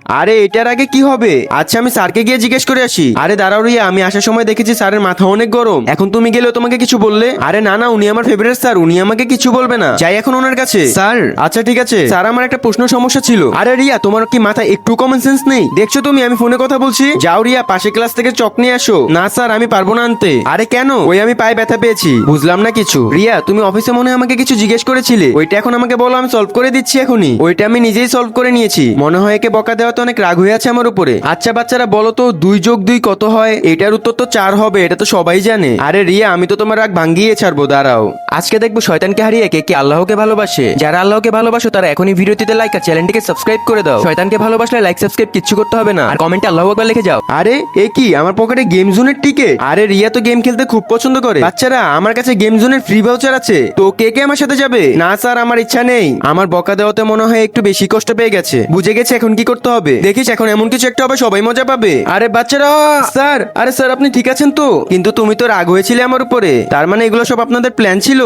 আরে এটার আগে কি হবে? আচ্ছা আমি স্যারকে গিয়ে জিজ্ঞেস করে আসি। আরে দাঁড়াও রিয়া, আমি আসার সময় দেখেছি স্যারের মাথা অনেক গরম। এখন তুমি গেলেও তোমাকে কিছু বললে? আরে না না, উনি আমার ফেভারিট স্যার, উনি আমাকে কিছু বলবে না। যাই এখন ওনার কাছে। স্যার, আচ্ছা ঠিক আছে স্যার, আমার একটা প্রশ্ন সমস্যা ছিল। আরে রিয়া, তোমার কি মাথায় একটু কমন সেন্স নেই? দেখছো তুমি আমি ফোনে কথা বলছি। যাও রিয়া, পাশে ক্লাস থেকে চক নিয়ে আসো। না স্যার, আমি পারবো না আনতে। আরে কেন? ওই আমি পায়ে ব্যথা পেয়েছি। বুঝলাম না কিছু। রিয়া, তুমি অফিসে মনে হয় আমাকে কিছু জিজ্ঞেস করেছিলে, ওইটা এখন আমাকে বলো, আমি সলভ করে দিচ্ছি এখনই। ওইটা আমি নিজেই সলভ করে নিয়েছি। মনে হয় একে বকা দেওয়াতে অনেক রাগ হয়ে আছে আমার উপরে। আচ্ছা বাচ্চারা বলো তো, 2 + 2 কত হয়? এটার উত্তর তো 4 হবে, এটা তো সবাই জানে। আরে রিয়া, আমি তো তোমার রাগ ভাঙ্গিয়ে ছাড়বো, দাঁড়াও। আজকে দেখবো শয়তানকে হারিয়ে কে কে আল্লাহকে ভালোবাসে। যারা আল্লাহকে ভালোবাসো তারা এখনই ভিডিওটিতে লাইক আর চ্যানেলটিকে সাবস্ক্রাইব করে দাও। শয়তানকে ভালোবাসলে লাইক সাবস্ক্রাইব কিচ্ছু করতে হবে না, আর কমেন্টে আল্লাহু আকবার লিখে যাও। আরে এ কি, আমার পকেটে গেম জোনের টিকেট? আরে রিয়া তো গেম খেলতে খুব পছন্দ করে। বাচ্চারা, আমার কাছে গেম জোনের ফ্রি ভাউচার আছে, তো কে কে আমার সাথে যাবে? না স্যার, আমার ইচ্ছা নেই। আমার বকা দেওয়াতে মনে হয় একটু বেশি কষ্ট পেয়ে গেছে। বুঝে গেছে এখন কি করতে হবে। দেখিস এখন এমন কিছু একটা হবে, সবাই মজা পাবে। আরে বাচ্চারা, স্যার, আরে স্যার আপনি ঠিক আছেন তো? কিন্তু তুমি তো রাগ হয়েছিলে আমার উপরে, তার মানে এগুলো সব আপনাদের প্ল্যান ছিল?